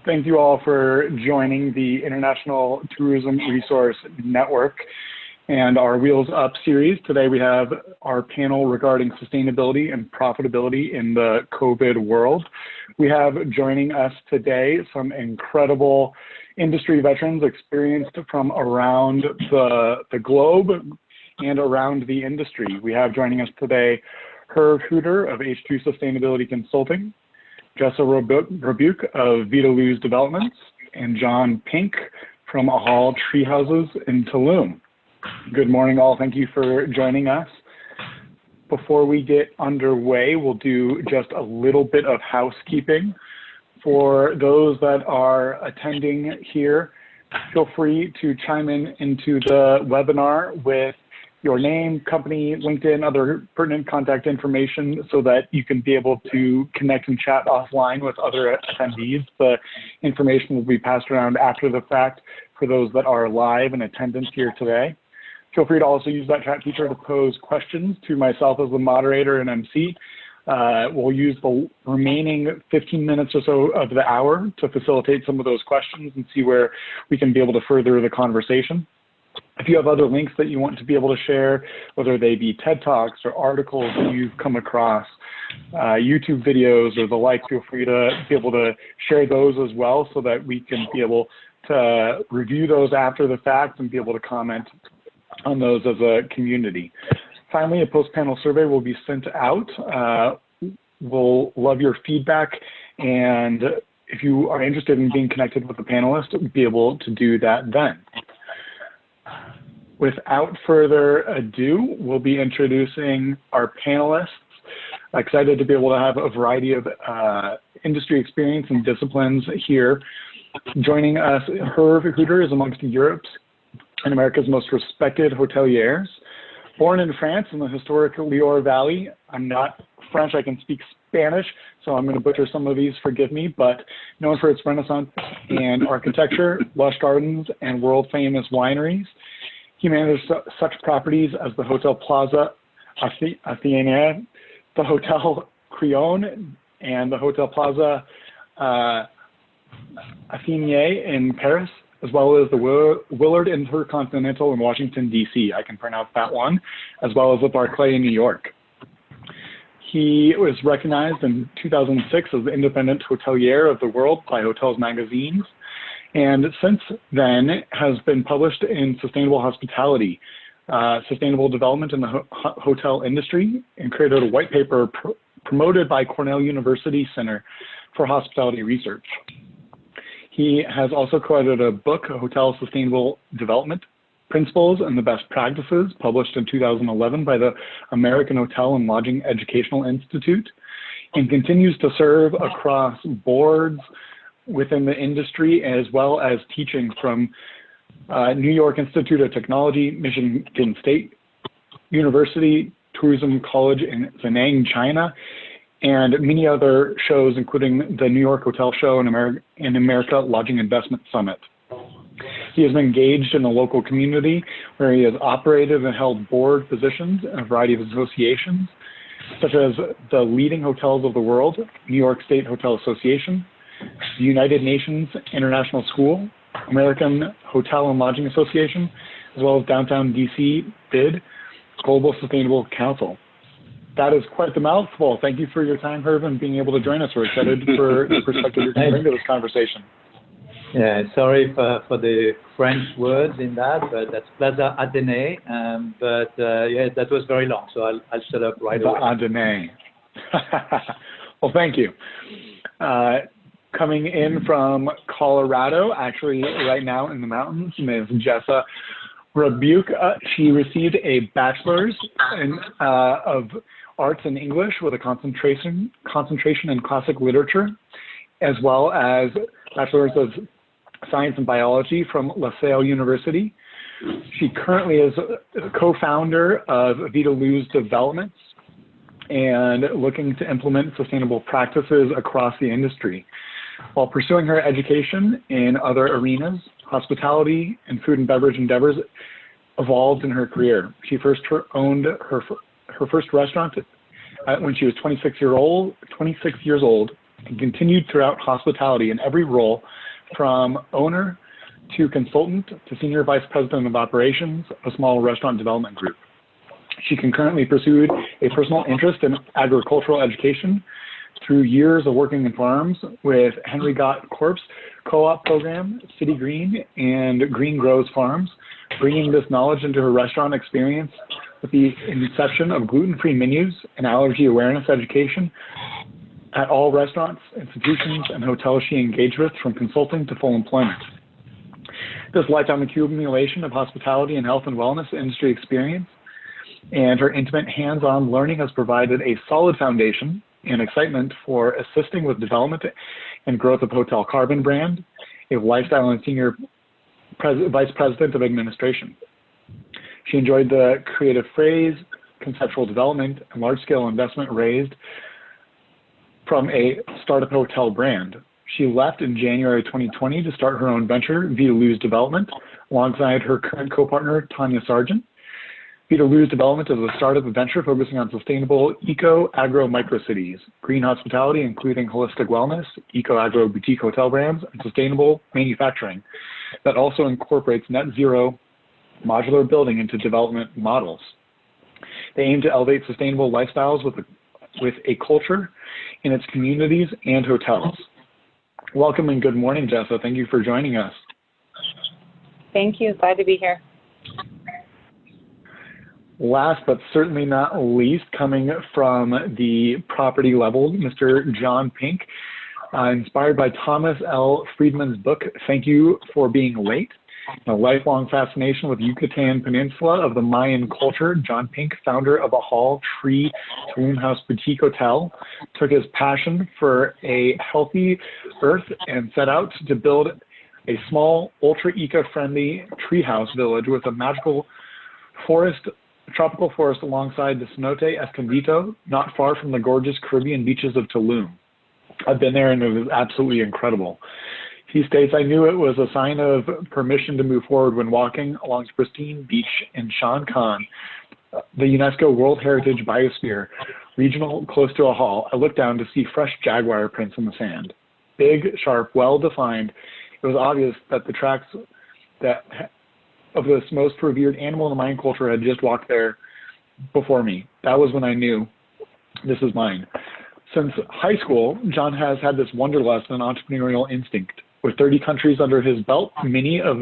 Thank you all for joining the International Tourism Resource Network and our Wheels Up series. Today we have our panel regarding sustainability and profitability in the COVID world. We have joining us today some incredible industry veterans experienced from around the globe and around the industry. We have joining us today Herv Hutter of H2 Sustainability Consulting, Jessa Rabuke of Vita Luz Developments, and John Pink from Ahal Treehouses in Tulum. Good morning, all. Thank you for joining us. Before we get underway, we'll do just a little bit of housekeeping. For those that are attending here, feel free to chime in into the webinar with your name, company, LinkedIn, other pertinent contact information so that you can be able to connect and chat offline with other attendees. The information will be passed around after the fact for those that are live in attendance here today. Feel free to also use that chat feature to pose questions to myself as the moderator and MC. We'll use the remaining 15 minutes or so of the hour to facilitate some of those questions and see where we can be able to further the conversation. If you have other links that you want to be able to share, whether they be TED Talks or articles that you've come across, YouTube videos or the like, feel free to be able to share those as well so that we can be able to review those after the fact and be able to comment on those as a community. Finally, a post-panel survey will be sent out. We'll love your feedback, and if you are interested in being connected with the panelists, we'll be able to do that then. Without further ado, we'll be introducing our panelists. Excited to be able to have a variety of industry experience and disciplines here. Joining us, Herv Hutter is amongst Europe's and America's most respected hoteliers. Born in France in the historic Loire Valley. I'm not French, I can speak Spanish, so I'm going to butcher some of these, forgive me, but known for its Renaissance and architecture, lush gardens, and world-famous wineries. He managed such properties as the Hotel Plaza Athénée, the Hotel Crillon, and the Hotel Plaza Athénée in Paris, as well as the Willard Intercontinental in Washington, D.C. I can pronounce that one, as well as the Barclay in New York. He was recognized in 2006 as the Independent Hotelier of the World by Hotels Magazine, and since then has been published in Sustainable Hospitality, Sustainable Development in the Hotel Industry, and created a white paper promoted by Cornell University Center for Hospitality Research. He has also co-edited a book, Hotel Sustainable Development Principles and the Best Practices, published in 2011 by the American Hotel and Lodging Educational Institute, and continues to serve across boards within the industry, as well as teaching from New York Institute of Technology, Michigan State University, Tourism College in Penang, China, and many other shows, including the New York Hotel Show and America Lodging Investment Summit. He has been engaged in the local community where he has operated and held board positions in a variety of associations, such as the Leading Hotels of the World, New York State Hotel Association, the United Nations International School, American Hotel and Lodging Association, as well as Downtown DC BID, Global Sustainable Council. That is quite the mouthful. Thank you for your time, Herv, and being able to join us. We're excited for the perspective you're going to bring to this conversation. Yeah, sorry for the French words in that, but that's Plaza Athénée. Yeah, that was very long, so I'll shut up right away. Athénée. Well, thank you. Coming in from Colorado, actually right now in the mountains, Ms. Jessa Rabuke. She received a bachelor's of arts in English with a concentration in classic literature, as well as bachelor's of science and biology from La Salle University. She currently is a co-founder of Vita Luz Developments and looking to implement sustainable practices across the industry. While pursuing her education in other arenas, hospitality and food and beverage endeavors evolved in her career. She first owned her first restaurant when she was 26 years old and continued throughout hospitality in every role from owner to consultant to senior vice president of operations, a small restaurant development group. She concurrently pursued a personal interest in agricultural education through years of working in farms with Henry Gott Corp's co-op program, City Green, and Green Grows Farms, bringing this knowledge into her restaurant experience with the inception of gluten-free menus and allergy awareness education at all restaurants, institutions, and hotels she engaged with, from consulting to full employment. This lifetime accumulation of hospitality and health and wellness industry experience and her intimate hands-on learning has provided a solid foundation and excitement for assisting with development and growth of Hotel Carbon brand, a lifestyle and senior vice president of administration. She enjoyed the creative phrase, conceptual development, and large-scale investment raised from a startup hotel brand. She left in January 2020 to start her own venture, Vita Lou's Development, alongside her current co-partner, Tanya Sargent. Vita Lou's Development is a startup venture focusing on sustainable eco-agro microcities, green hospitality, including holistic wellness, eco-agro boutique hotel brands, and sustainable manufacturing that also incorporates net zero modular building into development models. They aim to elevate sustainable lifestyles with a culture in its communities and hotels. Welcome and good morning, Jessa. Thank you for joining us. Thank you. Glad to be here. Last but certainly not least, coming from the property level, Mr. John Pink, inspired by Thomas L. Friedman's book, Thank You for Being Late, a lifelong fascination with Yucatan Peninsula of the Mayan culture. John Pink, founder of a Hall Tree Tulum House Boutique Hotel, took his passion for a healthy earth and set out to build a small, ultra eco-friendly treehouse village with a magical tropical forest alongside the Cenote Escondido, not far from the gorgeous Caribbean beaches of Tulum. I've been there and it was absolutely incredible. He states, I knew it was a sign of permission to move forward when walking along the pristine beach in Shan Khan, the UNESCO World Heritage Biosphere regional close to a hall. I looked down to see fresh jaguar prints in the sand. Big, sharp, well-defined. It was obvious that the tracks of this most revered animal in the Mayan culture had just walked there before me. That was when I knew this is mine. Since high school, John has had this wanderlust and entrepreneurial instinct. With 30 countries under his belt, many of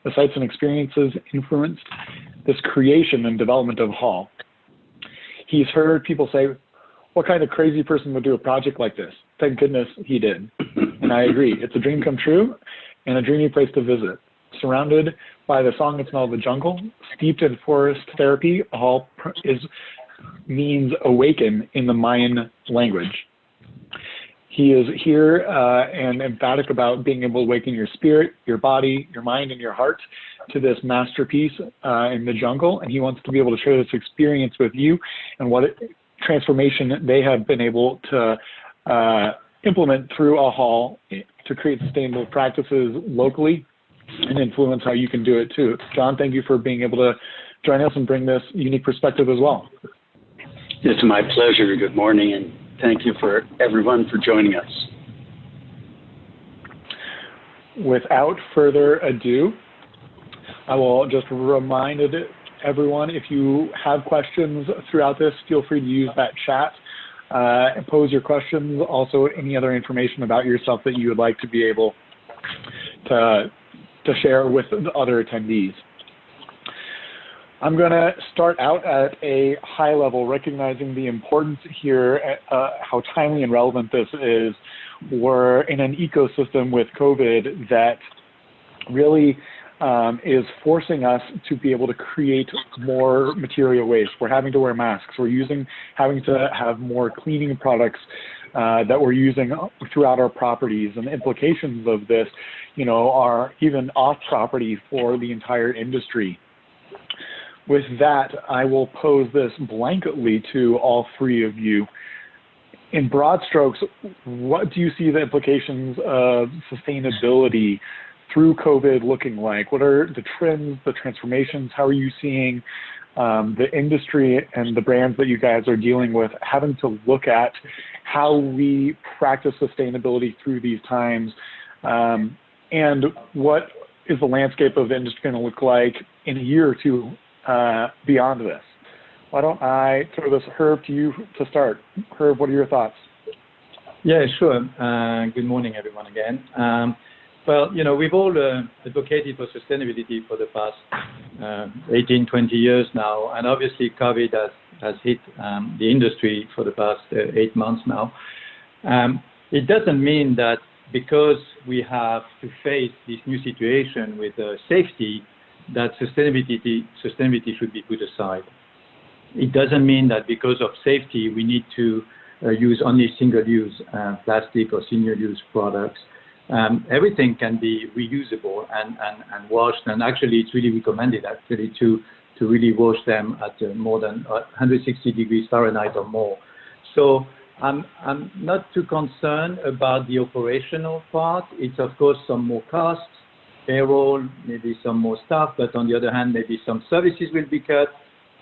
the sights and experiences influenced this creation and development of Hall. He's heard people say, what kind of crazy person would do a project like this? Thank goodness he did. And I agree. It's a dream come true and a dreamy place to visit. Surrounded by the song and smell of the jungle, steeped in forest therapy, Hall means awaken in the Mayan language. He is here and emphatic about being able to awaken your spirit, your body, your mind, and your heart to this masterpiece in the jungle. And he wants to be able to share this experience with you and what transformation they have been able to implement through a Hall to create sustainable practices locally and influence how you can do it too. John, thank you for being able to join us and bring this unique perspective as well. It's my pleasure. Good morning, and thank you for everyone for joining us. Without further ado, I will just remind everyone, if you have questions throughout this, feel free to use that chat and pose your questions. Also, any other information about yourself that you would like to be able to share with the other attendees. I'm going to start out at a high level, recognizing the importance here, how timely and relevant this is. We're in an ecosystem with COVID that really is forcing us to be able to create more material waste. We're having to wear masks. We're having to have more cleaning products that we're using throughout our properties, and the implications of this, are even off property for the entire industry. With that, I will pose this blanketly to all three of you. In broad strokes, what do you see the implications of sustainability through COVID looking like? What are the trends, the transformations? How are you seeing the industry and the brands that you guys are dealing with having to look at how we practice sustainability through these times, and what is the landscape of the industry going to look like in a year or two beyond this? Why don't I throw this, Herb, to you to start. Herb, what are your thoughts? Yeah, sure. Good morning, everyone, again. Well, we've all advocated for sustainability for the past 18, 20 years now, and obviously COVID has hit the industry for the past 8 months now. It doesn't mean that because we have to face this new situation with safety, that sustainability should be put aside. It doesn't mean that because of safety we need to use only single-use plastic or single-use products. Everything can be reusable and washed, and actually it's really recommended actually to really wash them at more than 160 degrees Fahrenheit or more. So I'm not too concerned about the operational part. It's of course some more costs, payroll, maybe some more staff, but on the other hand, maybe some services will be cut,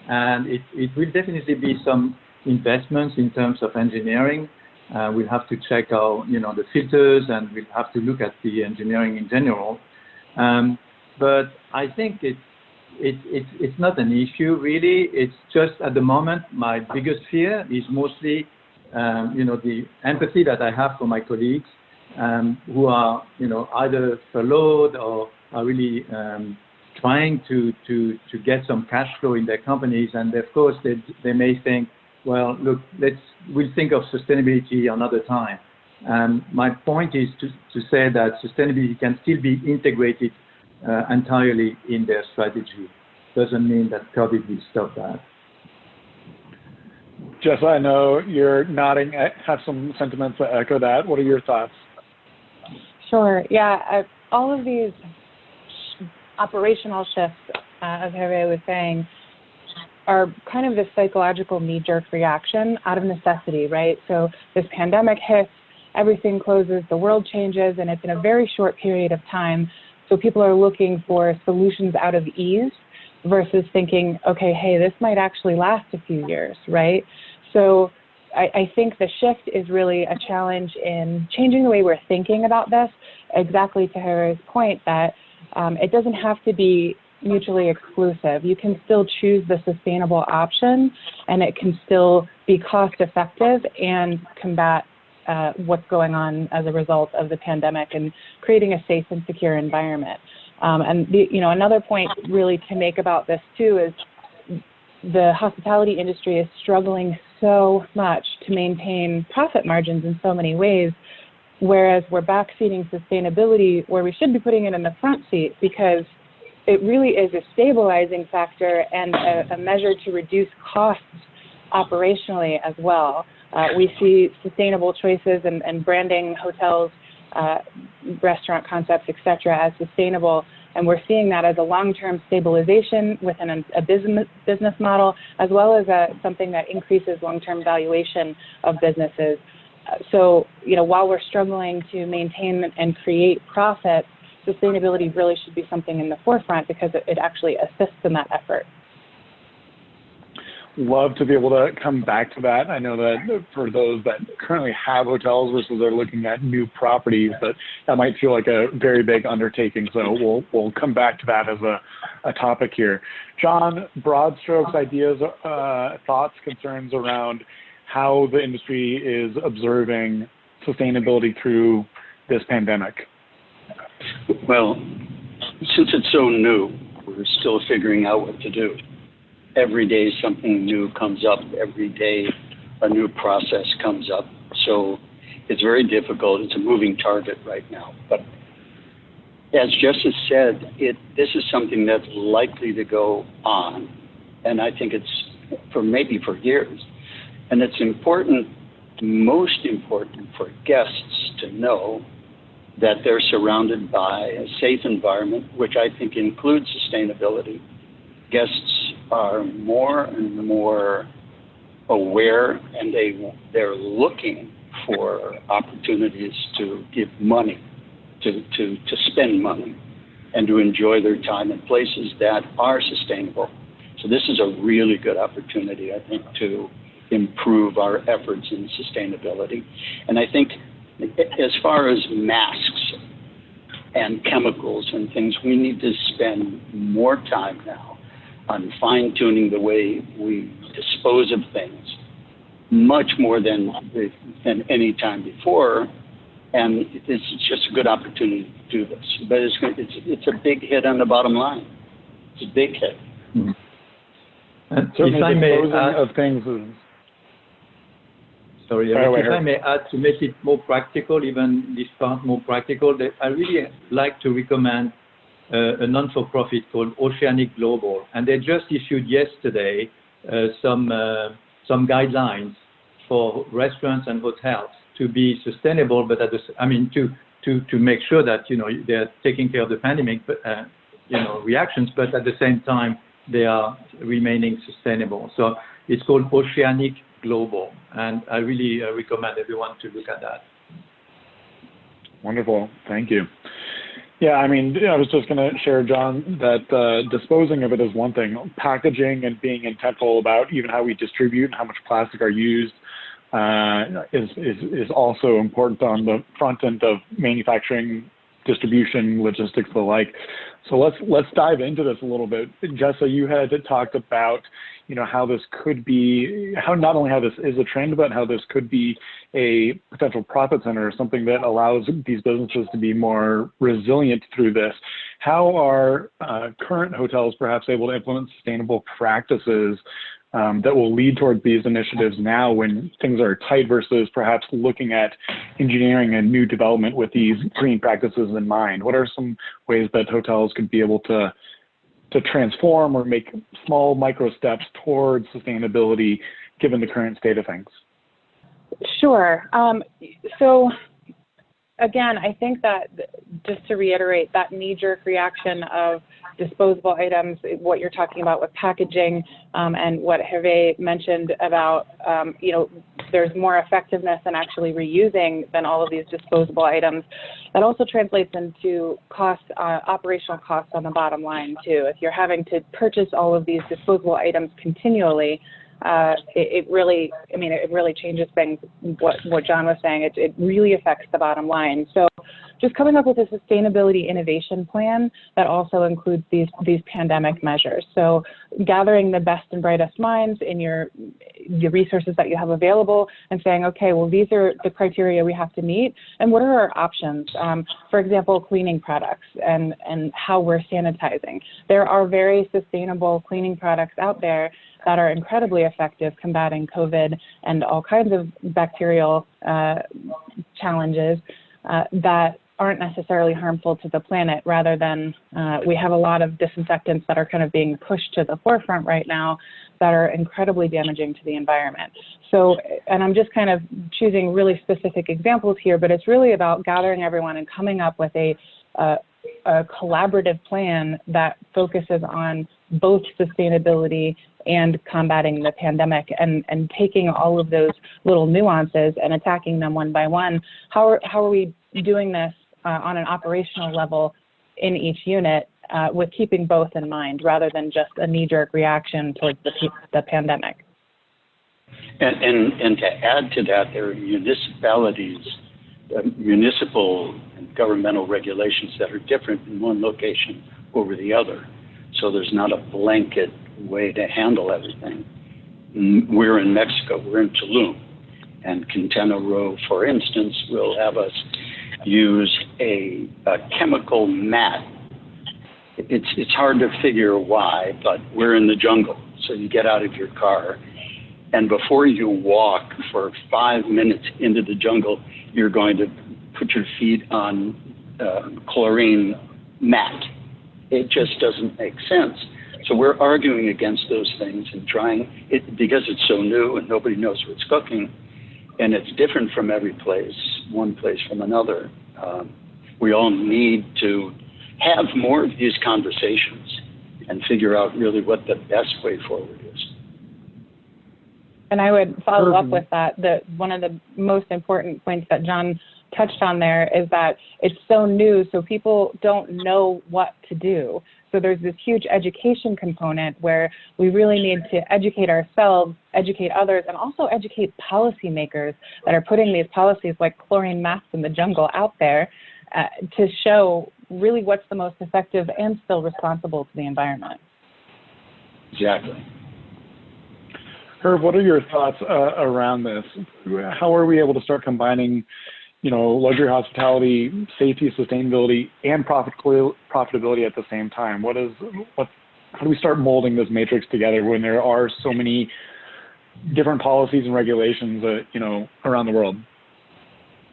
and it will definitely be some investments in terms of engineering. We'll have to check our, the filters, and we'll have to look at the engineering in general. But I think it's not an issue really. It's just at the moment my biggest fear is mostly, the empathy that I have for my colleagues who are, either furloughed or are really trying to get some cash flow in their companies, and of course they may think, well, look, we'll think of sustainability another time. My point is to say that sustainability can still be integrated entirely in their strategy. Doesn't mean that COVID will stop that. Jess, I know you're nodding. I have some sentiments that echo that. What are your thoughts? Sure. Yeah. All of these operational shifts, as Hervé was saying, are kind of this psychological knee-jerk reaction out of necessity, right? So this pandemic hits, everything closes, the world changes, and it's in a very short period of time. So people are looking for solutions out of ease versus thinking, okay, hey, this might actually last a few years, right? So I think the shift is really a challenge in changing the way we're thinking about this, exactly to Hervé's point that it doesn't have to be mutually exclusive. You can still choose the sustainable option, and it can still be cost effective and combat what's going on as a result of the pandemic and creating a safe and secure environment. And another point really to make about this too is the hospitality industry is struggling so much to maintain profit margins in so many ways, whereas we're backseating sustainability where we should be putting it in the front seat, because it really is a stabilizing factor and a measure to reduce costs operationally as well. We see sustainable choices and branding hotels, restaurant concepts, et cetera, as sustainable. And we're seeing that as a long-term stabilization within a business model, as well as something that increases long-term valuation of businesses. So, while we're struggling to maintain and create profits, sustainability really should be something in the forefront because it actually assists in that effort. Love to be able to come back to that. I know that for those that currently have hotels versus they're looking at new properties, that might feel like a very big undertaking. So we'll come back to that as a topic here. John, broad strokes, ideas, thoughts, concerns around how the industry is observing sustainability through this pandemic. Well, since it's so new, we're still figuring out what to do. Every day something new comes up. Every day a new process comes up. So it's very difficult. It's a moving target right now. But as Jess has said, this is something that's likely to go on. And I think it's maybe for years. And it's important, most important for guests to know that they're surrounded by a safe environment, which I think includes sustainability. Guests are more and more aware, and they're looking for opportunities to give money, to spend money, and to enjoy their time in places that are sustainable. So this is a really good opportunity, I think, to improve our efforts in sustainability. And I think as far as masks and chemicals and things, we need to spend more time now on fine-tuning the way we dispose of things, much more than any time before. And it's just a good opportunity to do this. But it's a big hit on the bottom line. It's a big hit. Mm-hmm. Certainly if I may disposing of things is... Sorry, if I may add, to make it more practical, even this part more practical, I really like to recommend a non-for-profit called Oceanic Global, and they just issued yesterday some guidelines for restaurants and hotels to be sustainable, but to make sure that they're taking care of the pandemic, reactions, but at the same time they are remaining sustainable. So it's called Oceanic Global, and I really recommend everyone to look at that. Wonderful, thank you. Yeah, I was just going to share, John, that disposing of it is one thing. Packaging and being intentful about even how we distribute and how much plastic are used is also important on the front end of manufacturing, distribution, logistics, the like. So let's dive into this a little bit. Jessa, you had talked about how this could be, how not only how this is a trend, but how this could be a potential profit center, something that allows these businesses to be more resilient through this. How are current hotels perhaps able to implement sustainable practices that will lead towards these initiatives now when things are tight versus perhaps looking at engineering and new development with these green practices in mind? What are some ways that hotels could be able to transform or make small micro steps towards sustainability given the current state of things? Sure. So again, I think that just to reiterate, that knee-jerk reaction of disposable items, what you're talking about with packaging, and what Hervé mentioned about, there's more effectiveness in actually reusing than all of these disposable items. That also translates into cost, operational costs on the bottom line too. If you're having to purchase all of these disposable items continually, it really changes things. What John was saying, it really affects the bottom line. So just coming up with a sustainability innovation plan that also includes these pandemic measures. So gathering the best and brightest minds in your resources that you have available and saying, okay, well, these are the criteria we have to meet, and what are our options? For example, cleaning products and how we're sanitizing. There are very sustainable cleaning products out there that are incredibly effective combating COVID and all kinds of bacterial challenges that aren't necessarily harmful to the planet. Rather than, we have a lot of disinfectants that are kind of being pushed to the forefront right now that are incredibly damaging to the environment. So, and I'm just kind of choosing really specific examples here, but it's really about gathering everyone and coming up with a collaborative plan that focuses on both sustainability and combating the pandemic, and taking all of those little nuances and attacking them one by one. How are we doing this on an operational level in each unit with keeping both in mind rather than just a knee-jerk reaction towards the pandemic? And to add to that, there are municipalities, municipal and governmental regulations that are different in one location over the other. So there's not a blanket way to handle everything. We're in Mexico, we're in Tulum, and Quintana Roo, for instance, will have us use a chemical mat. It's hard to figure why, but we're in the jungle. So you get out of your car, and before you walk for 5 minutes into the jungle, you're going to put your feet on chlorine mat. It just doesn't make sense. So we're arguing against those things and trying it because it's so new and nobody knows what's cooking, and it's different from every place, one place from another. We all need to have more of these conversations and figure out really what the best way forward is. And I would follow up with that. One of the most important points that John touched on there is that it's so new, so people don't know what to do. So there's this huge education component where we really need to educate ourselves, educate others, and also educate policymakers that are putting these policies like chlorine masks in the jungle out there to show really what's the most effective and still responsible to the environment. Exactly. Herb, what are your thoughts around this? How are we able to start combining, luxury hospitality, safety, sustainability, and profitability at the same time? How do we start molding this matrix together when there are so many different policies and regulations, around the world?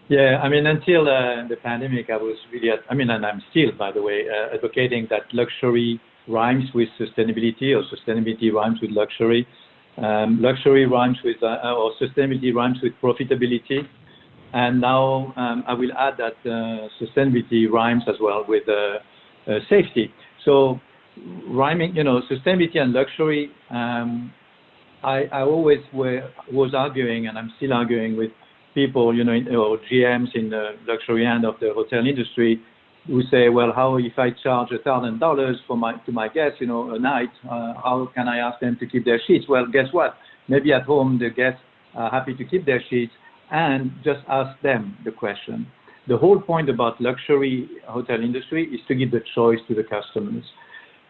Yeah, I mean, until the pandemic, I was really, and I'm still, by the way, advocating that luxury rhymes with sustainability, or sustainability rhymes with luxury. Luxury rhymes with, or sustainability rhymes with profitability. And now I will add that sustainability rhymes as well with safety. So rhyming, sustainability and luxury, I always was arguing, and I'm still arguing with people, or GMs in the luxury end of the hotel industry, who say, well, how if I charge $1,000 to my guests, a night, how can I ask them to keep their sheets? Well, guess what? Maybe at home the guests are happy to keep their sheets, and just ask them the question. The whole point about luxury hotel industry is to give the choice to the customers.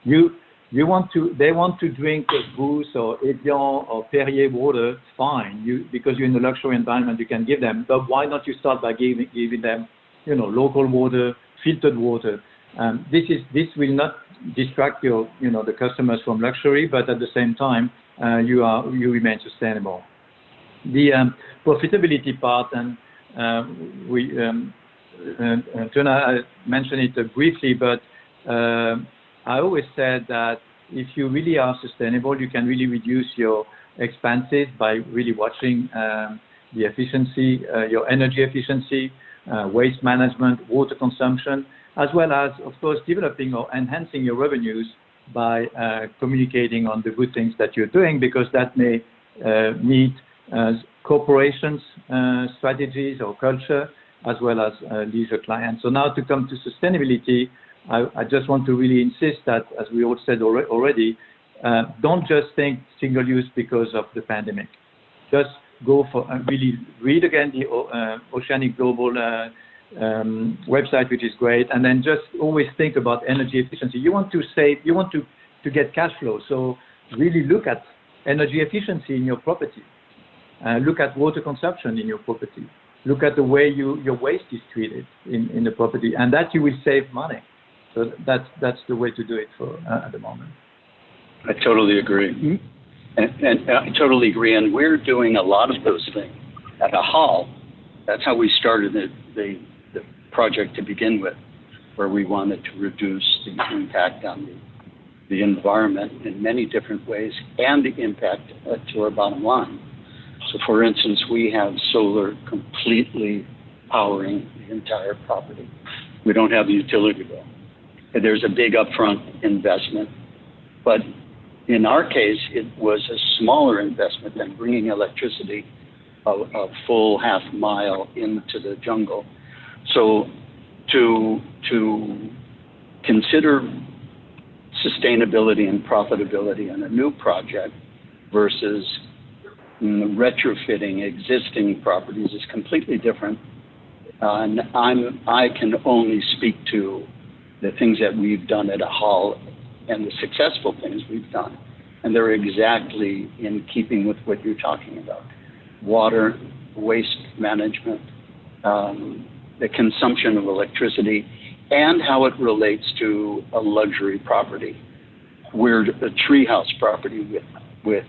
They want to drink a Boost or Evian or Perrier water, fine. Because you're in the luxury environment, you can give them. But why not you start by giving them, local water, filtered water? This will not distract the customers from luxury, but at the same time, you remain sustainable. The profitability part, and Jonah mentioned it briefly, but I always said that if you really are sustainable, you can really reduce your expenses by really watching the efficiency, your energy efficiency, waste management, water consumption, as well as, of course, developing or enhancing your revenues by communicating on the good things that you're doing, because that may meet corporations' strategies or culture, as well as leisure clients. So now to come to sustainability, I just want to really insist that, as we all said already, don't just think single use because of the pandemic. Just go for really read again the Oceanic Global website, which is great, and then just always think about energy efficiency. You want to save, you want to get cash flow, so really look at energy efficiency in your property. Look at water consumption in your property. Look at the way your waste is treated in the property, and that you will save money. So that's the way to do it at the moment. I totally agree. Mm-hmm. And I totally agree. And we're doing a lot of those things at a hall. That's how we started the project to begin with, where we wanted to reduce the impact on the environment in many different ways and the impact to our bottom line. So, for instance, we have solar completely powering the entire property. We don't have the utility bill. There's a big upfront investment, but in our case, it was a smaller investment than bringing electricity a full half mile into the jungle. So to consider sustainability and profitability in a new project versus retrofitting existing properties is completely different. And I can only speak to the things that we've done at a hall and the successful things we've done. And they're exactly in keeping with what you're talking about. Water, waste management, the consumption of electricity, and how it relates to a luxury property. We're a treehouse property with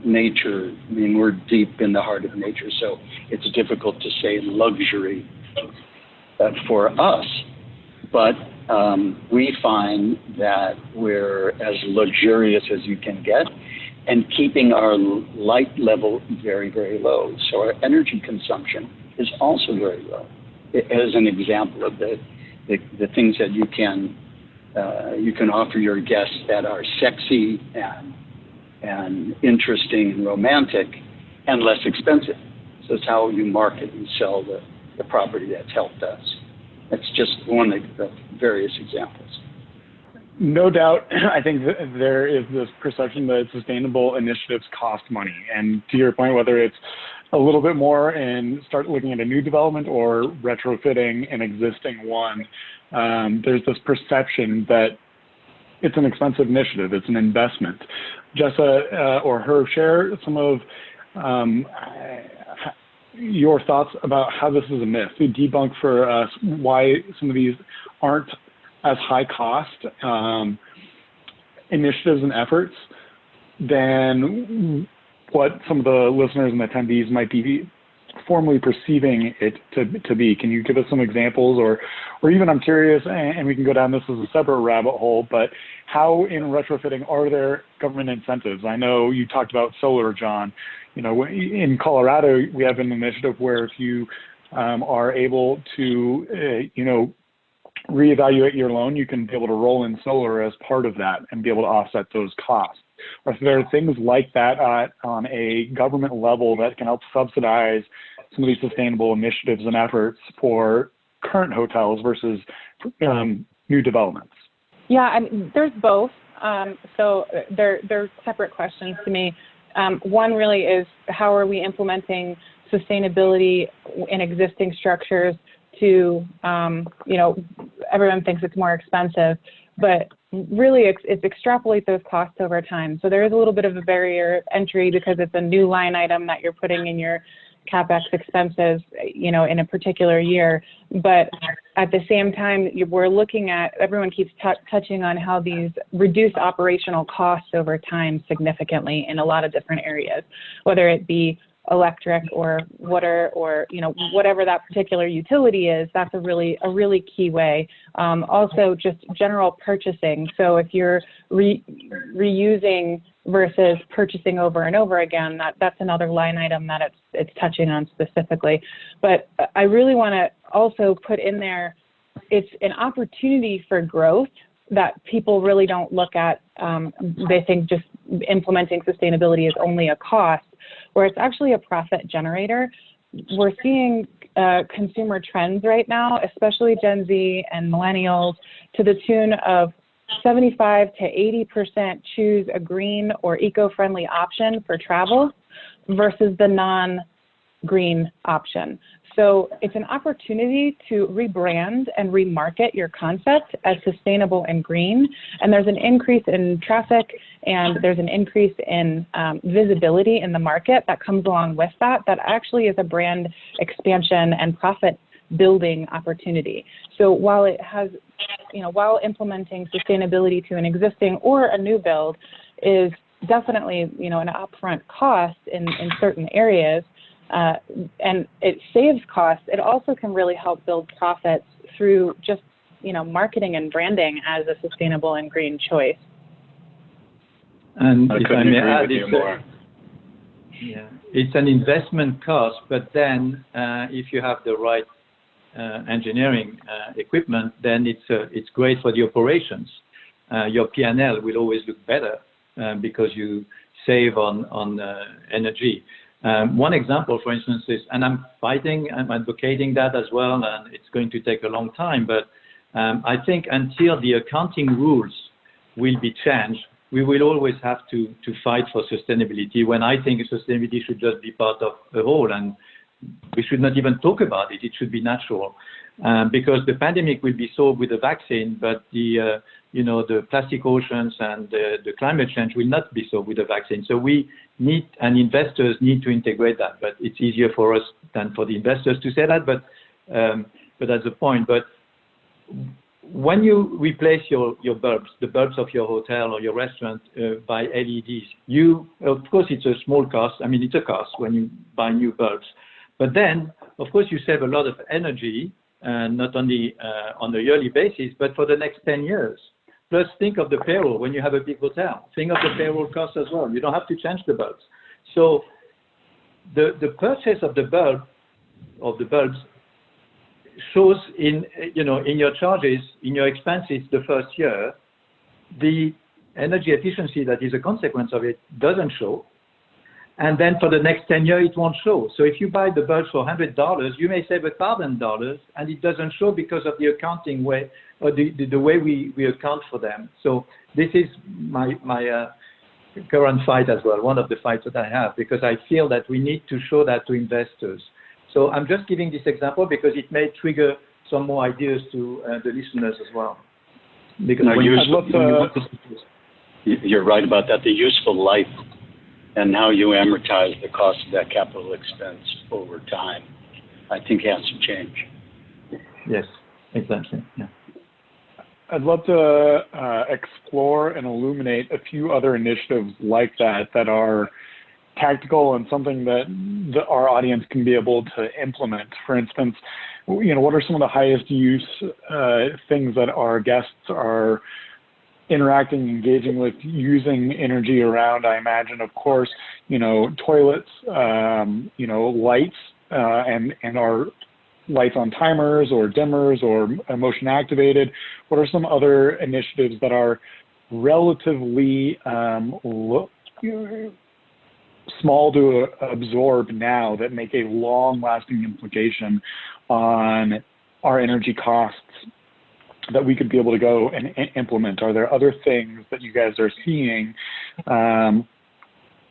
nature. I mean, we're deep in the heart of nature, so it's difficult to say luxury for us. But we find that we're as luxurious as you can get, and keeping our light level very, very low. So our energy consumption is also very low. As an example of the things that you can offer your guests that are sexy and interesting and romantic and less expensive. So it's how you market and sell the property that's helped us. That's just one of the various examples. No doubt, I think that there is this perception that sustainable initiatives cost money. And to your point, whether it's a little bit more and start looking at a new development or retrofitting an existing one, there's this perception that it's an expensive initiative, it's an investment. Jessa or Herb, share some of your thoughts about how this is a myth. Debunk for us why some of these aren't as high cost initiatives and efforts than what some of the listeners and attendees might be formally perceiving it to be. Can you give us some examples, or even, I'm curious, and we can go down this as a separate rabbit hole, but how in retrofitting are there government incentives? I know you talked about solar, John. You know, in Colorado, we have an initiative where if you are able to, reevaluate your loan, you can be able to roll in solar as part of that and be able to offset those costs. Or if there are things like that on a government level that can help subsidize some of these sustainable initiatives and efforts for current hotels versus new developments? Yeah, I mean, there's both. So they're separate questions to me. One really is, how are we implementing sustainability in existing structures to, everyone thinks it's more expensive, but really it's extrapolate those costs over time. So there is a little bit of a barrier of entry because it's a new line item that you're putting in your CapEx expenses, in a particular year. But at the same time, we're looking at, everyone keeps touching on how these reduce operational costs over time significantly in a lot of different areas, whether it be electric or water or, whatever that particular utility is. That's a really key way. Also just general purchasing. So if you're reusing versus purchasing over and over again, that's another line item that it's touching on specifically. But I really want to also put in there, it's an opportunity for growth that people really don't look at. They think just implementing sustainability is only a cost, where it's actually a profit generator. We're seeing consumer trends right now, especially Gen Z and millennials, to the tune of 75 to 80% choose a green or eco-friendly option for travel versus the non-green option. So it's an opportunity to rebrand and remarket your concept as sustainable and green. And there's an increase in traffic and there's an increase in visibility in the market that comes along with that actually is a brand expansion and profit building opportunity. So while it has, while implementing sustainability to an existing or a new build is definitely, an upfront cost in certain areas, and it saves costs, it also can really help build profits through just, marketing and branding as a sustainable and green choice. And I if I couldn't may agree add, with you more. It's an investment cost, but then if you have the right engineering equipment, then it's great for the operations. Your P&L will always look better because you save on energy. One example, for instance, is, and I'm advocating that as well, and it's going to take a long time, but I think until the accounting rules will be changed, we will always have to fight for sustainability, when I think sustainability should just be part of the whole, and we should not even talk about it. It should be natural, because the pandemic will be solved with a vaccine, but the plastic oceans and the climate change will not be solved with a vaccine. So we need, and investors need to integrate that, but it's easier for us than for the investors to say that, but that's the point. But when you replace your bulbs, the bulbs of your hotel or your restaurant by LEDs, of course, it's a small cost. I mean, it's a cost when you buy new bulbs. But then, of course, you save a lot of energy, not only on a yearly basis, but for the next 10 years. Plus, think of the payroll when you have a big hotel. Think of the payroll cost as well. You don't have to change the bulbs. So the purchase of the bulbs shows in your charges, in your expenses the first year. The energy efficiency that is a consequence of it doesn't show. And then for the next 10 years, it won't show. So if you buy the bulbs for $100, you may save $1,000, and it doesn't show because of the accounting way, or the way we account for them. So this is my current fight as well, one of the fights that I have, because I feel that we need to show that to investors. So I'm just giving this example because it may trigger some more ideas to the listeners as well. Because you're right about that. The useful life and how you amortize the cost of that capital expense over time, I think has to change. Yes, exactly. Yeah. I'd love to explore and illuminate a few other initiatives like that that are tactical and something that our audience can be able to implement. For instance, what are some of the highest use things that our guests are interacting, engaging with, using energy around? I imagine, of course, toilets, lights, and our lights on timers or dimmers or motion activated. What are some other initiatives that are relatively small to absorb now that make a long-lasting implication on our energy costs that we could be able to go and implement? Are there other things that you guys are seeing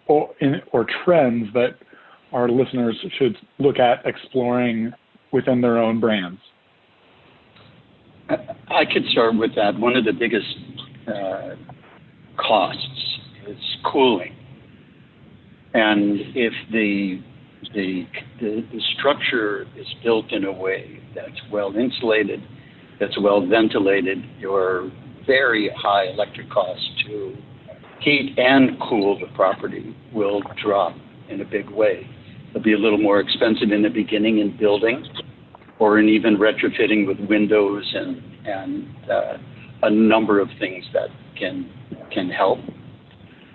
or trends that our listeners should look at exploring within their own brands? I could start with that. One of the biggest costs is cooling. And if the structure is built in a way that's well insulated, that's well ventilated, your very high electric costs to heat and cool the property will drop in a big way. It'll be a little more expensive in the beginning in building, or in even retrofitting with windows and a number of things that can help.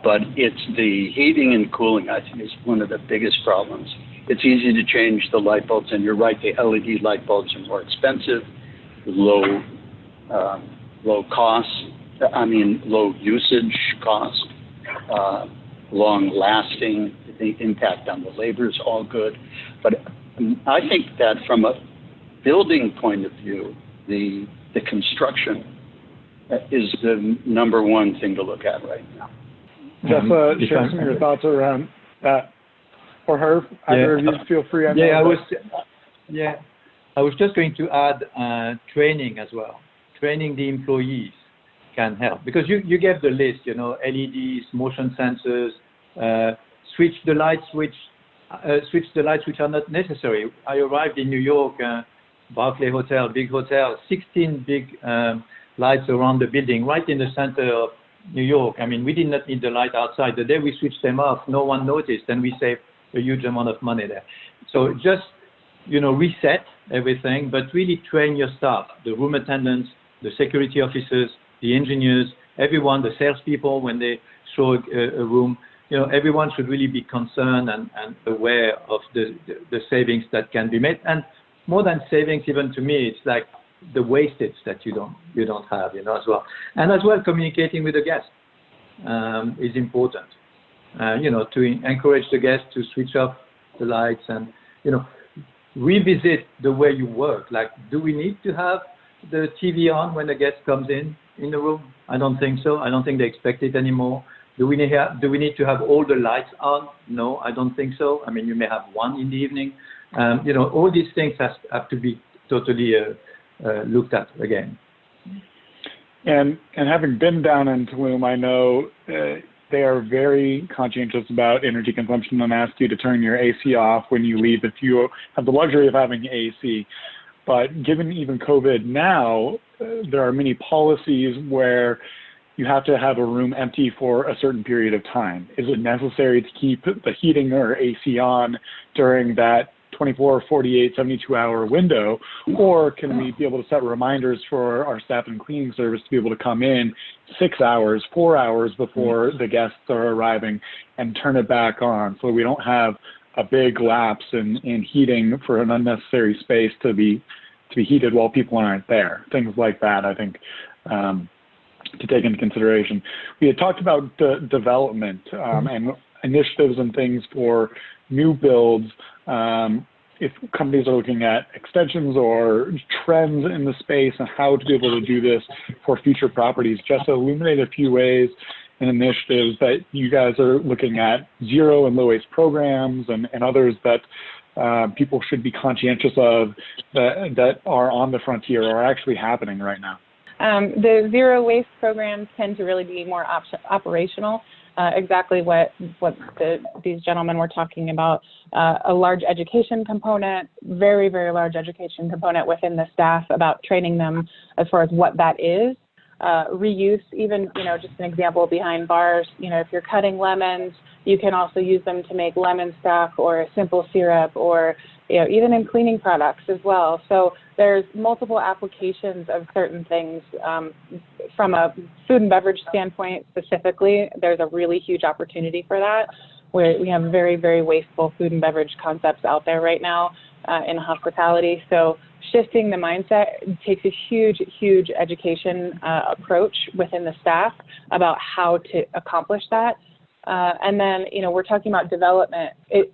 But it's the heating and cooling, I think, is one of the biggest problems. It's easy to change the light bulbs, and you're right, the LED light bulbs are more expensive, low usage cost, long lasting. The impact on the labor is all good. But I think that from a building point of view, the construction is the number one thing to look at right now. Jeff, share some of your thoughts around that. Or Herb, either of you feel free. I was just going to add training as well. Training the employees can help, because you gave the list, LEDs, motion sensors, switch the lights which are not necessary. I arrived in New York, Barclay Hotel, big hotel, 16 big lights around the building, right in the center of New York. I mean, we did not need the light outside. The day we switched them off, no one noticed, and we saved a huge amount of money there. So just, reset everything, but really train your staff, the room attendants, the security officers, the engineers, everyone, the salespeople, when they show a room, everyone should really be concerned and aware of the savings that can be made. And more than savings, even to me, it's like the wastage that you don't have, as well. And as well, communicating with the guests is important. To encourage the guests to switch off the lights and, revisit the way you work. Like, do we need to have the TV on when the guest comes in the room? I don't think so. I don't think they expect it anymore. Do we need to have all the lights on? No, I don't think so. I mean, you may have one in the evening. All these things have to be totally looked at again. And having been down in Tulum, I know they are very conscientious about energy consumption and ask you to turn your AC off when you leave if you have the luxury of having AC. But given even COVID now, there are many policies where you have to have a room empty for a certain period of time. Is it necessary to keep the heating or AC on during that 24, 48, 72-hour window? Or can we be able to set reminders for our staff and cleaning service to be able to come in 6 hours, 4 hours before the guests are arriving and turn it back on, so we don't have a big lapse in heating for an unnecessary space to be heated while people aren't there? Things like that, I think, to take into consideration. We had talked about the development, and initiatives and things for new builds, if companies are looking at extensions or trends in the space and how to be able to do this for future properties, just to illuminate a few ways and initiatives that you guys are looking at, zero and low waste programs and others that people should be conscientious of that are on the frontier or are actually happening right now. The zero waste programs tend to really be more operational. Exactly what these gentlemen were talking about, a large education component, very, very large education component within the staff about training them as far as what that is. Reuse, even, just an example behind bars, if you're cutting lemons, you can also use them to make lemon stock or a simple syrup or, even in cleaning products as well. So there's multiple applications of certain things. From a food and beverage standpoint specifically, there's a really huge opportunity for that, where we have very, very wasteful food and beverage concepts out there right now in hospitality. So shifting the mindset takes a huge, huge education approach within the staff about how to accomplish that. And then, we're talking about development.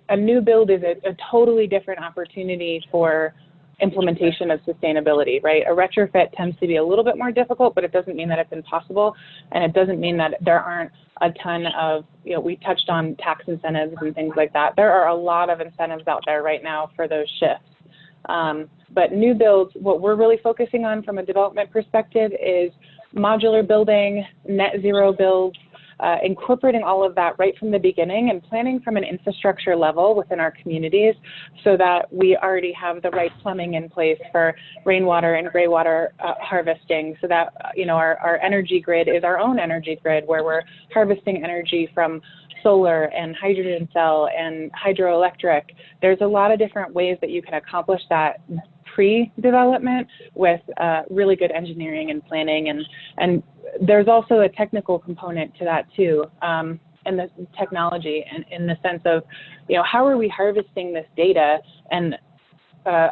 A new build is a totally different opportunity for implementation of sustainability, right? A retrofit tends to be a little bit more difficult, but it doesn't mean that it's impossible. And it doesn't mean that there aren't a ton of, we touched on tax incentives and things like that. There are a lot of incentives out there right now for those shifts. But new builds, what we're really focusing on from a development perspective is modular building, net zero builds, incorporating all of that right from the beginning and planning from an infrastructure level within our communities so that we already have the right plumbing in place for rainwater and gray water harvesting, so that our energy grid is our own energy grid where we're harvesting energy from solar and hydrogen cell and hydroelectric. There's a lot of different ways that you can accomplish that pre-development with really good engineering and planning, and there's also a technical component to that too, and the technology, and in the sense of how are we harvesting this data and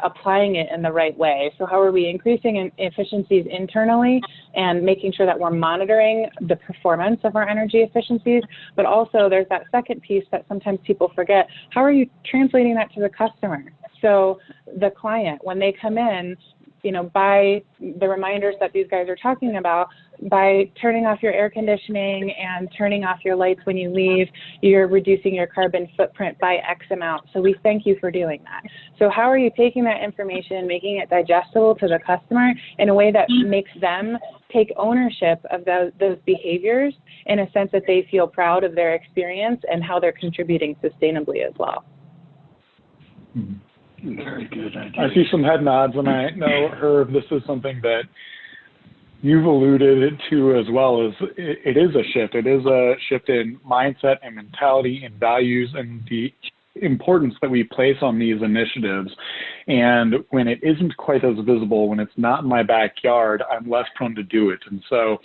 applying it in the right way. So how are we increasing efficiencies internally and making sure that we're monitoring the performance of our energy efficiencies, but also there's that second piece that sometimes people forget. How are you translating that to the customer? So the client, when they come in, by the reminders that these guys are talking about, by turning off your air conditioning and turning off your lights when you leave, you're reducing your carbon footprint by X amount. So we thank you for doing that. So how are you taking that information, making it digestible to the customer in a way that makes them take ownership of those behaviors in a sense that they feel proud of their experience and how they're contributing sustainably as well? Mm-hmm. Very good idea. I see some head nods, and I know, Herb, this is something that you've alluded to as well. As it is a shift. It is a shift in mindset and mentality and values and the importance that we place on these initiatives. And when it isn't quite as visible, when it's not in my backyard, I'm less prone to do it. And so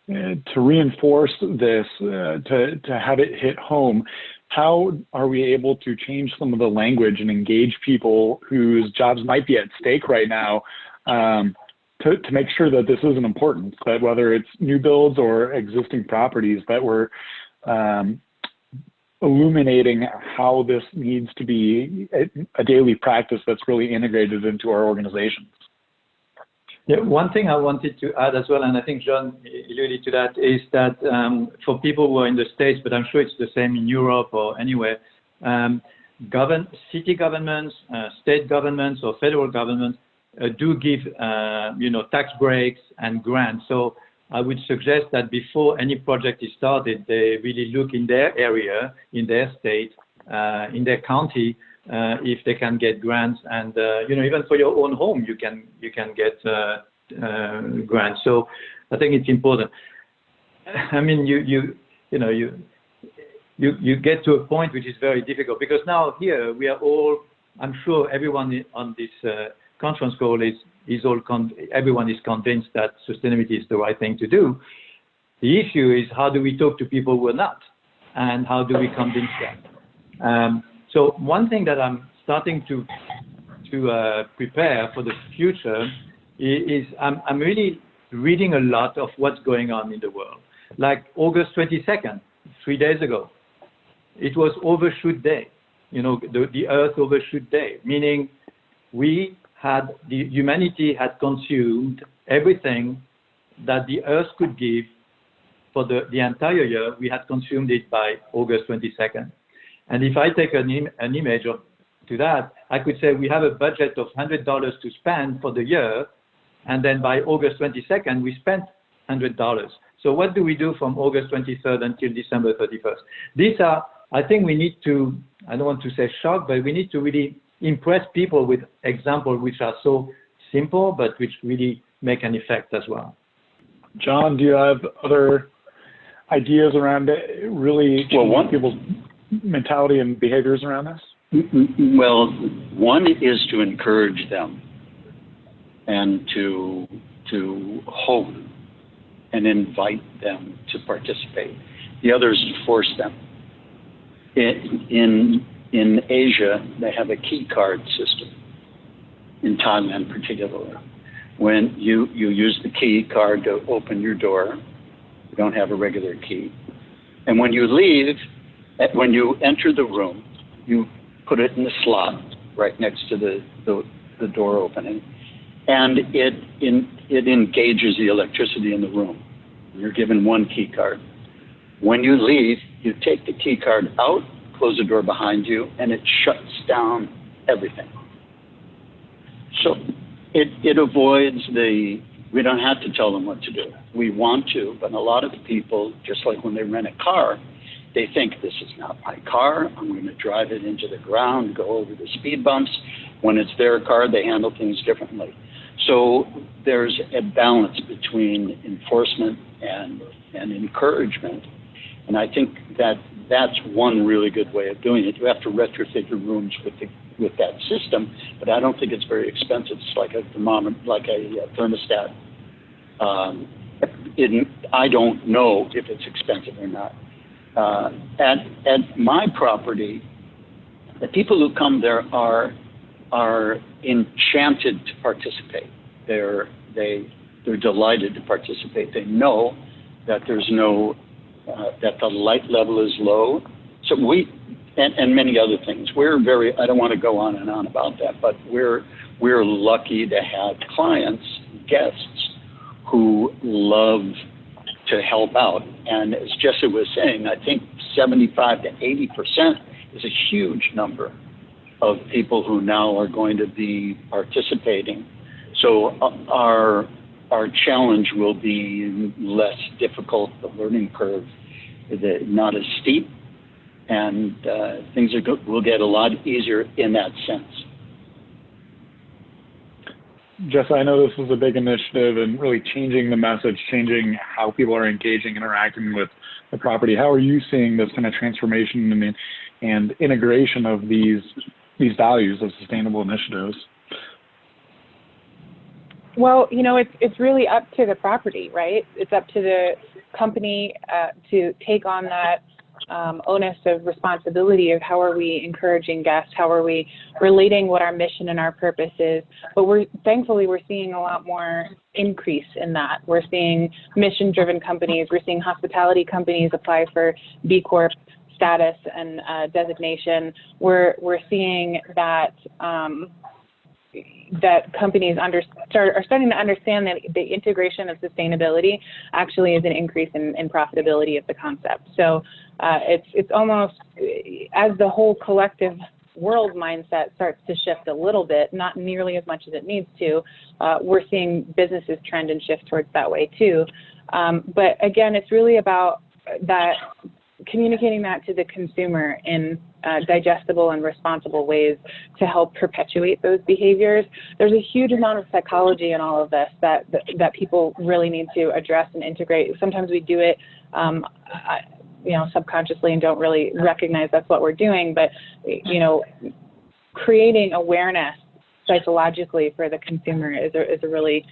to reinforce this, to have it hit home, how are we able to change some of the language and engage people whose jobs might be at stake right now to make sure that this isn't important, that whether it's new builds or existing properties, that we're illuminating how this needs to be a daily practice that's really integrated into our organizations? Yeah, one thing I wanted to add as well, and I think John alluded to that, is that for people who are in the States, but I'm sure it's the same in Europe or anywhere, city governments, state governments, or federal governments do give, tax breaks and grants. So I would suggest that before any project is started, they really look in their area, in their state, in their county, if they can get grants, and even for your own home, you can get grants. So I think it's important. I mean, you get to a point which is very difficult, because now here we are all, I'm sure everyone on this conference call everyone is convinced that sustainability is the right thing to do. The issue is, how do we talk to people who are not, and how do we convince them? So one thing that I'm starting to prepare for the future is I'm really reading a lot of what's going on in the world. Like August 22nd, 3 days ago, it was overshoot day. The Earth overshoot day, meaning the humanity had consumed everything that the Earth could give for the entire year. We had consumed it by August 22nd. And if I take an image to that, I could say we have a budget of $100 to spend for the year, and then by August 22nd, we spent $100. So what do we do from August 23rd until December 31st? These are, I think we need to, I don't want to say shock, but we need to really impress people with examples which are so simple, but which really make an effect as well. John, do you have other ideas around really people's mentality and behaviors around this? Well, one is to encourage them and to hope and invite them to participate. The other is to force them. In Asia, they have a key card system, in Thailand particularly. When you use the key card to open your door, you don't have a regular key. And when you leave, when you enter the room, you put it in the slot right next to the door opening, and it engages the electricity in the room. You're given one key card. When you leave, you take the key card out, close the door behind you, and it shuts down everything. So it avoids we don't have to tell them what to do. We want to, but a lot of people, just like when they rent a car, they think this is not my car. I'm going to drive it into the ground, go over the speed bumps. When it's their car, they handle things differently. So there's a balance between enforcement and encouragement. And I think that's one really good way of doing it. You have to retrofit your rooms with that system, but I don't think it's very expensive. It's like a thermometer, like a thermostat. I don't know if it's expensive or not. At my property, the people who come there are enchanted to participate. They're delighted to participate. They know that there's no that the light level is low. So and many other things. I don't want to go on and on about that, but we're lucky to have clients, guests who love to help out. And as Jesse was saying, I think 75 to 80% is a huge number of people who now are going to be participating. So our challenge will be less difficult, the learning curve not as steep, and things will get a lot easier in that sense. Jess, I know this is a big initiative and really changing the message, changing how people are engaging, interacting with the property. How are you seeing this kind of transformation and integration of these values of sustainable initiatives? Well, it's really up to the property, right? It's up to the company to take on that onus of responsibility of how are we encouraging guests, how are we relating what our mission and our purpose is. But we're seeing a lot more increase in that. We're seeing mission-driven companies, we're seeing hospitality companies apply for B Corp status and designation. We're seeing that that companies are starting to understand that the integration of sustainability actually is an increase in profitability of the concept. So it's almost, as the whole collective world mindset starts to shift a little bit, not nearly as much as it needs to, we're seeing businesses trend and shift towards that way too. But again, it's really about that, communicating that to the consumer in digestible and responsible ways to help perpetuate those behaviors. There's a huge amount of psychology in all of this that people really need to address and integrate. Sometimes we do it subconsciously and don't really recognize that's what we're doing, but creating awareness psychologically for the consumer is a really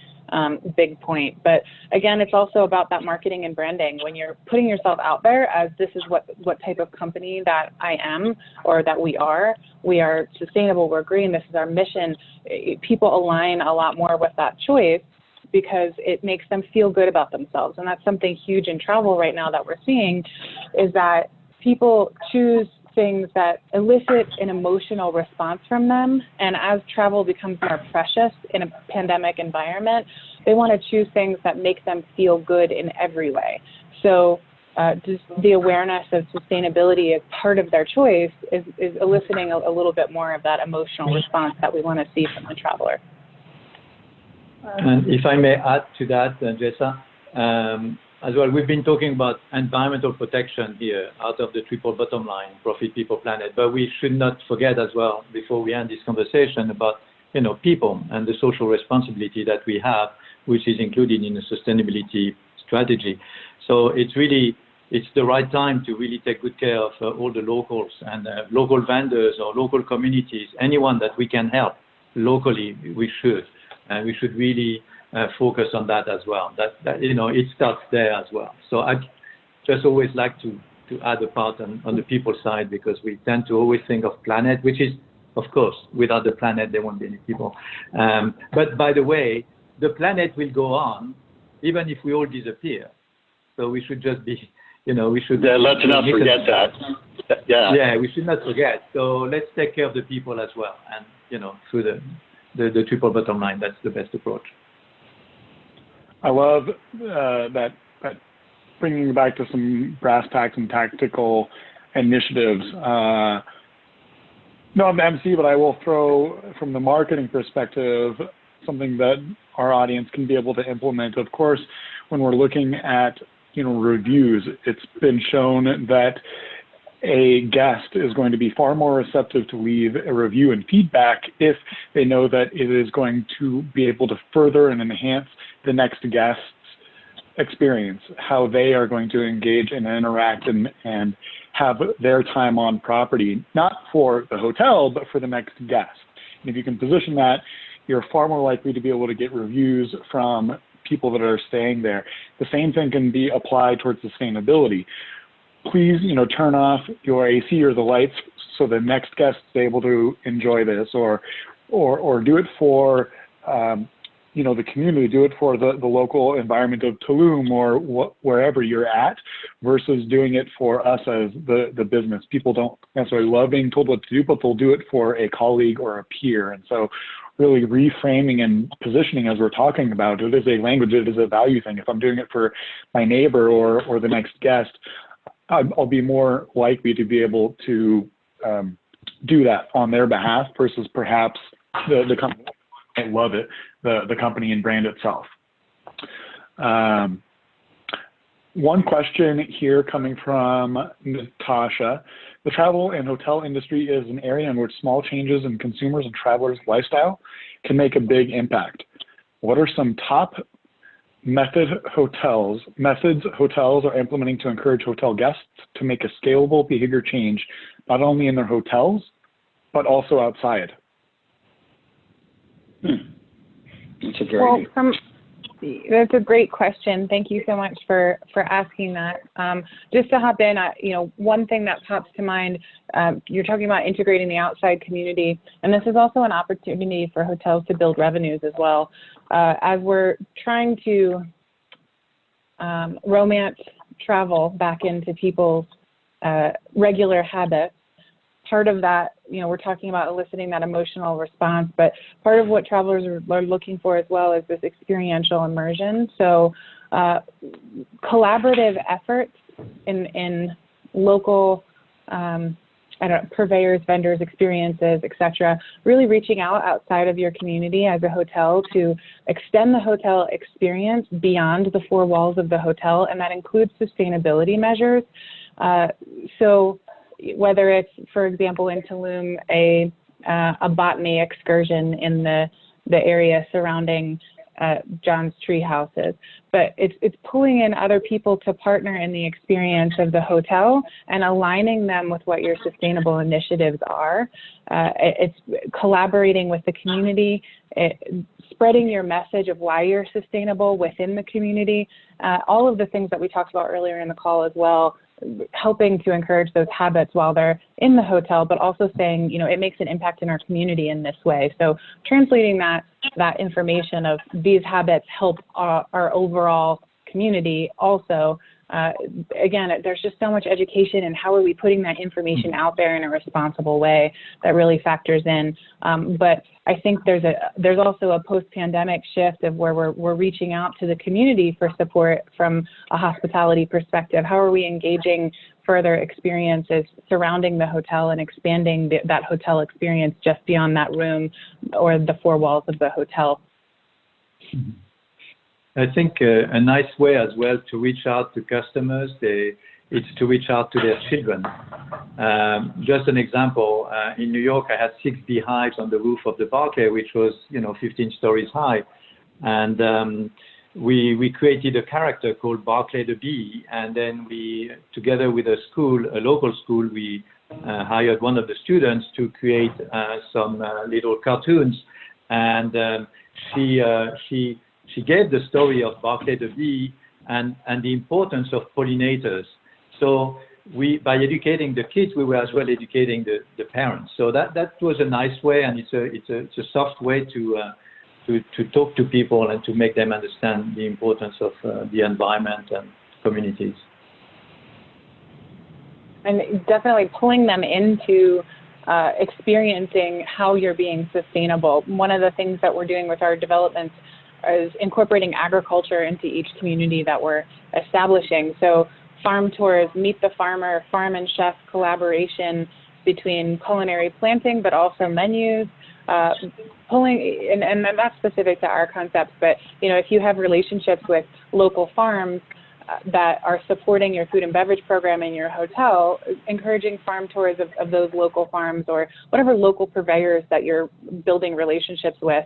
big point. But again, it's also about that marketing and branding. When you're putting yourself out there as this is what type of company that I am or that we are sustainable, we're green, this is our mission, people align a lot more with that choice because it makes them feel good about themselves. And that's something huge in travel right now that we're seeing, is that people choose things that elicit an emotional response from them. And as travel becomes more precious in a pandemic environment, they want to choose things that make them feel good in every way. So just the awareness of sustainability as part of their choice is eliciting a little bit more of that emotional response that we want to see from the traveler. And if I may add to that, Jessa, as well, we've been talking about environmental protection here out of the triple bottom line, profit, people, planet, but we should not forget as well, before we end this conversation, about people and the social responsibility that we have, which is included in the sustainability strategy. So it's the right time to really take good care of all the locals and local vendors or local communities, anyone that we can help locally, we should. And we should really focus on that as well. That it starts there as well. So I just always like to add a part on the people side, because we tend to always think of planet, which is, of course, without the planet, there won't be any people. But by the way, the planet will go on even if we all disappear. So we should just be, we should... Yeah, let's not forget that. Yeah. Yeah, we should not forget. So let's take care of the people as well. And, through the triple bottom line, that's the best approach. I love that bringing back to some brass tacks and tactical initiatives. No, I'm the MC, but I will throw, from the marketing perspective, something that our audience can be able to implement. Of course, when we're looking at reviews, it's been shown that a guest is going to be far more receptive to leave a review and feedback if they know that it is going to be able to further and enhance the next guest's experience, how they are going to engage and interact and have their time on property, not for the hotel, but for the next guest. And if you can position that, you're far more likely to be able to get reviews from people that are staying there. The same thing can be applied towards sustainability. Please, turn off your AC or the lights so the next guest is able to enjoy this, or do it for, the community, do it for the local environment of Tulum or wherever you're at, versus doing it for us as the business. People don't necessarily love being told what to do, but they'll do it for a colleague or a peer. And so really reframing and positioning, as we're talking about, it is a language, it is a value thing. If I'm doing it for my neighbor or the next guest, I'll be more likely to be able to do that on their behalf versus perhaps the company. I love it, the company and brand itself. One question here coming from Natasha. The travel and hotel industry is an area in which small changes in consumers and travelers' lifestyle can make a big impact. What are some top methods hotels are implementing to encourage hotel guests to make a scalable behavior change, not only in their hotels, but also outside? That's a very That's a great question. Thank you so much for asking that. Just to hop in, one thing that pops to mind, you're talking about integrating the outside community, and this is also an opportunity for hotels to build revenues as well. As we're trying to romance travel back into people's regular habits, part of that, we're talking about eliciting that emotional response, but part of what travelers are looking for as well is this experiential immersion. So collaborative efforts in local purveyors, vendors, experiences, etc., really reaching outside of your community as a hotel to extend the hotel experience beyond the four walls of the hotel, and that includes sustainability measures. So whether it's, for example, in Tulum, a botany excursion in the area surrounding John's tree houses, but it's pulling in other people to partner in the experience of the hotel and aligning them with what your sustainable initiatives are. It's collaborating with the community, spreading your message of why you're sustainable within the community, all of the things that we talked about earlier in the call as well, helping to encourage those habits while they're in the hotel, but also saying, it makes an impact in our community in this way. So translating that information of these habits help our overall community also Again, there's just so much education, and how are we putting that information out there in a responsible way that really factors in. But I think there's also a post-pandemic shift of where we're reaching out to the community for support from a hospitality perspective. How are we engaging further experiences surrounding the hotel and expanding that hotel experience just beyond that room or the four walls of the hotel? I think a nice way as well to reach out to customers, it's to reach out to their children. Just an example, in New York, I had 6 beehives on the roof of the Barclay, which was, 15 stories high. And we created a character called Barclay the Bee. And then we, together with a local school, we hired one of the students to create some little cartoons. And she gave the story of Barclay the Bee and the importance of pollinators. So by educating the kids, we were as well educating the parents. So that was a nice way, and it's a soft way to talk to people and to make them understand the importance of the environment and communities. And definitely pulling them into experiencing how you're being sustainable. One of the things that we're doing with our developments is incorporating agriculture into each community that we're establishing. So farm tours, meet the farmer, farm and chef collaboration between culinary planting, but also menus, pulling, and that's specific to our concepts, but if you have relationships with local farms that are supporting your food and beverage program in your hotel, encouraging farm tours of those local farms or whatever local purveyors that you're building relationships with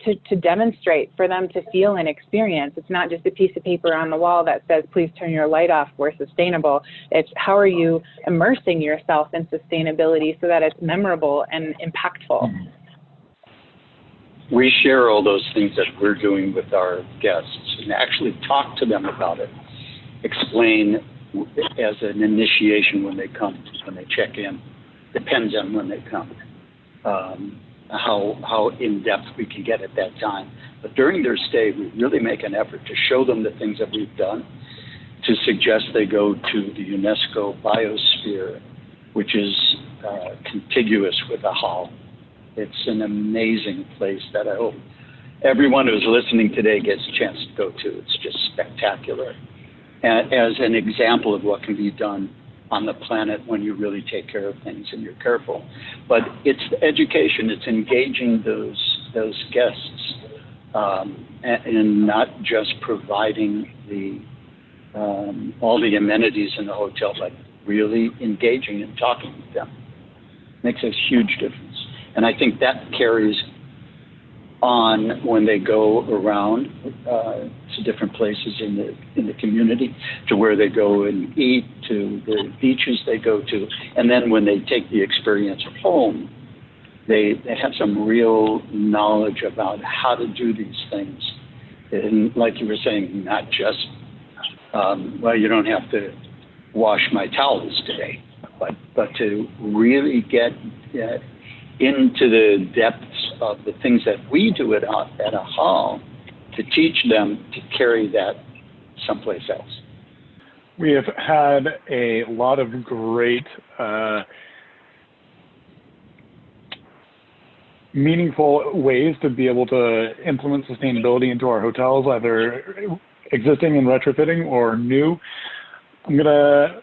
to demonstrate for them to feel and experience. It's not just a piece of paper on the wall that says, please turn your light off, we're sustainable. It's how are you immersing yourself in sustainability so that it's memorable and impactful. We share all those things that we're doing with our guests and actually talk to them about it. Explain as an initiation when they come, when they check in. Depends on when they come, how in-depth we can get at that time. But during their stay, we really make an effort to show them the things that we've done, to suggest they go to the UNESCO Biosphere, which is contiguous with the Hall. It's an amazing place that I hope everyone who's listening today gets a chance to go to. It's just spectacular. As an example of what can be done on the planet when you really take care of things and you're careful. But it's education, it's engaging those guests and not just providing all the amenities in the hotel, but really engaging and talking with them. Makes a huge difference. And I think that carries on when they go around to different places in the community, to where they go and eat, to the beaches they go to, and then when they take the experience home, they have some real knowledge about how to do these things. And like you were saying, not just you don't have to wash my towels today, but to really get into the depths of the things that we do at a hall, to teach them to carry that someplace else. We have had a lot of great meaningful ways to be able to implement sustainability into our hotels, either existing and retrofitting or new. I'm going to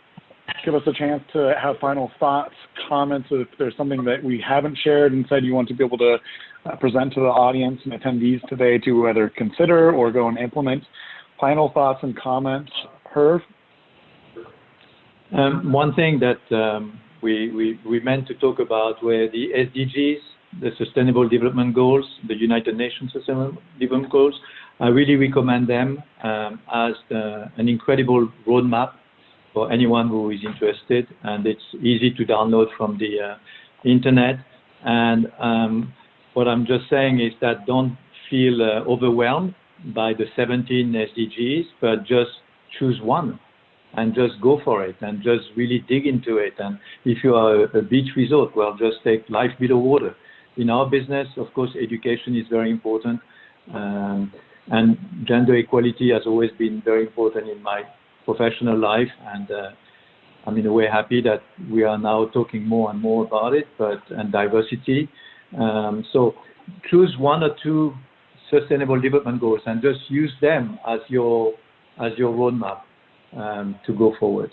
give us a chance to have final thoughts, comments, if there's something that we haven't shared and said you want to be able to present to the audience and attendees today to either consider or go and implement. Final thoughts and comments. Herv? One thing that we meant to talk about were the Sdgs, the Sustainable Development Goals, the United Nations Sustainable Development Goals. I really recommend them as an incredible roadmap for anyone who is interested, and it's easy to download from the internet. And what I'm just saying is that don't feel overwhelmed by the 17 SDGs, but just choose one and just go for it and just really dig into it. And if you are a beach resort, well, just take life below water. In our business, of course, education is very important, and gender equality has always been very important in my professional life. And I'm in a way happy that we are now talking more and more about it, and diversity. So choose one or two sustainable development goals and just use them as your roadmap to go forward.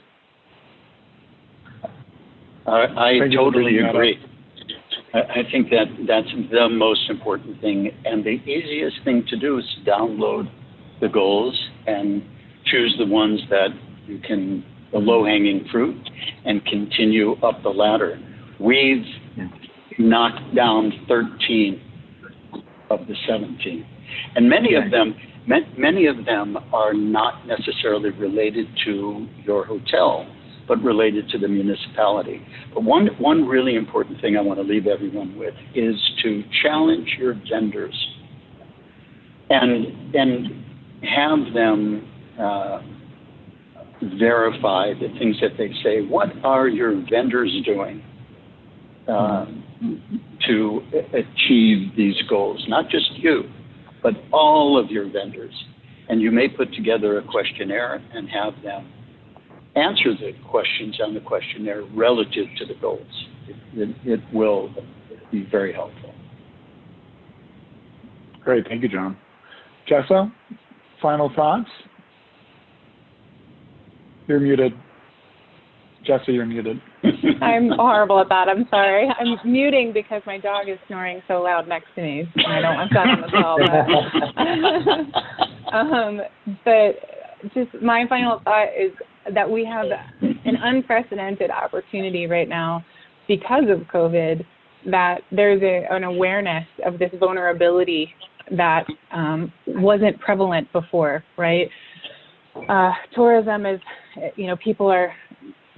I totally agree. I think that's the most important thing, and the easiest thing to do is download the goals and choose the ones that you can, the low-hanging fruit, and continue up the ladder. We've knocked down 13 of the 17, and many of them are not necessarily related to your hotel, but related to the municipality. But one really important thing I want to leave everyone with is to challenge your vendors and have them verify the things that they say. What are your vendors doing to achieve these goals? Not just you, but all of your vendors. And you may put together a questionnaire and have them answer the questions on the questionnaire relative to the goals. It will be very helpful. Great, thank you, John. Jessa, final thoughts? You're muted. Jessa, you're muted. I'm horrible at that. I'm sorry. I'm muting because my dog is snoring so loud next to me. And I don't want that on the call. But just my final thought is that we have an unprecedented opportunity right now because of COVID, that there's an awareness of this vulnerability that wasn't prevalent before, right? Tourism is, people are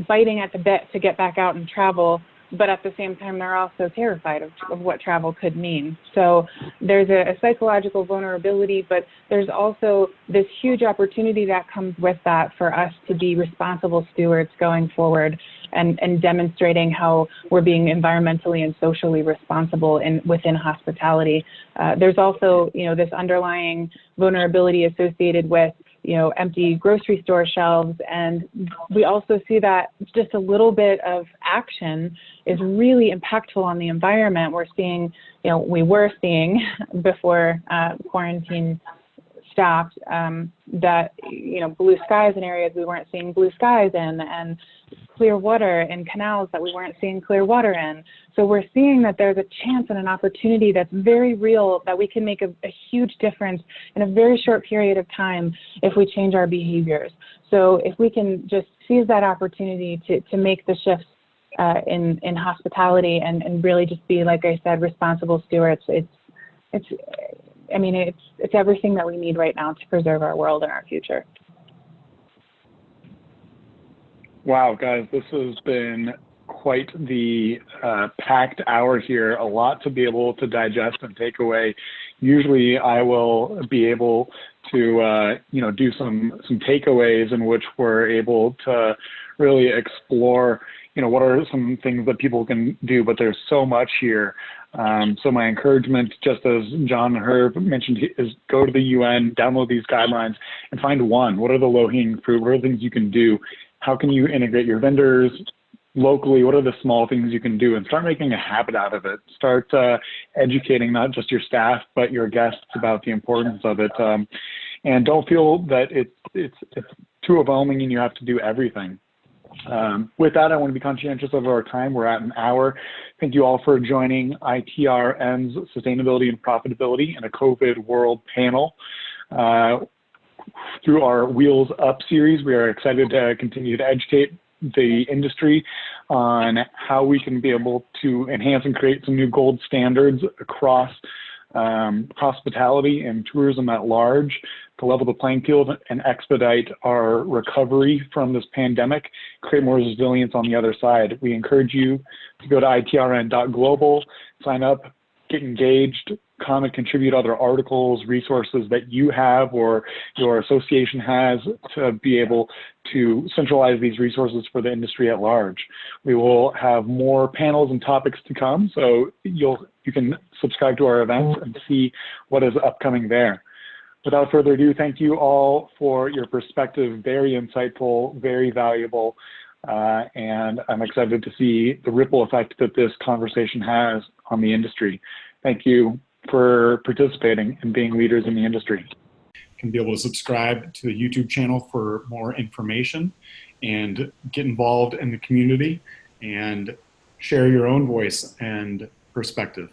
biting at the bit to get back out and travel, but at the same time, they're also terrified of what travel could mean. So there's a psychological vulnerability, but there's also this huge opportunity that comes with that for us to be responsible stewards going forward and demonstrating how we're being environmentally and socially responsible within hospitality. There's also, this underlying vulnerability associated with empty grocery store shelves. And we also see that just a little bit of action is really impactful on the environment. We were seeing before quarantine stopped that, blue skies in areas we weren't seeing blue skies in, and clear water in canals that we weren't seeing clear water in. So we're seeing that there's a chance and an opportunity that's very real, that we can make a huge difference in a very short period of time if we change our behaviors. So if we can just seize that opportunity to make the shifts in hospitality and really just be, like I said, responsible stewards, it's everything that we need right now to preserve our world and our future. Wow, guys, this has been quite the packed hour here, a lot to be able to digest and take away. Usually I will be able to, do some takeaways in which we're able to really explore, what are some things that people can do, but there's so much here. So my encouragement, just as John and Herb mentioned, is go to the UN, download these guidelines, and find one. What are the low-hanging fruit? What are the things you can do? How can you integrate your vendors locally? What are the small things you can do? And start making a habit out of it. Start educating not just your staff, but your guests about the importance of it. And don't feel that it's too overwhelming and you have to do everything. With that, I want to be conscientious of our time. We're at an hour. Thank you all for joining ITRN's Sustainability and Profitability in a COVID World panel. Through our Wheels Up series, we are excited to continue to educate the industry on how we can be able to enhance and create some new gold standards across hospitality and tourism at large to level the playing field and expedite our recovery from this pandemic, create more resilience on the other side. We encourage you to go to itrn.global, sign up, get engaged, comment, contribute other articles, resources that you have or your association has to be able to centralize these resources for the industry at large. We will have more panels and topics to come, so you can subscribe to our events and see what is upcoming there. without further ado, thank you all for your perspective. Very insightful, very valuable. And I'm excited to see the ripple effect that this conversation has on the industry. Thank you for participating and being leaders in the industry. Can be able to subscribe to the YouTube channel for more information and get involved in the community and share your own voice and perspective.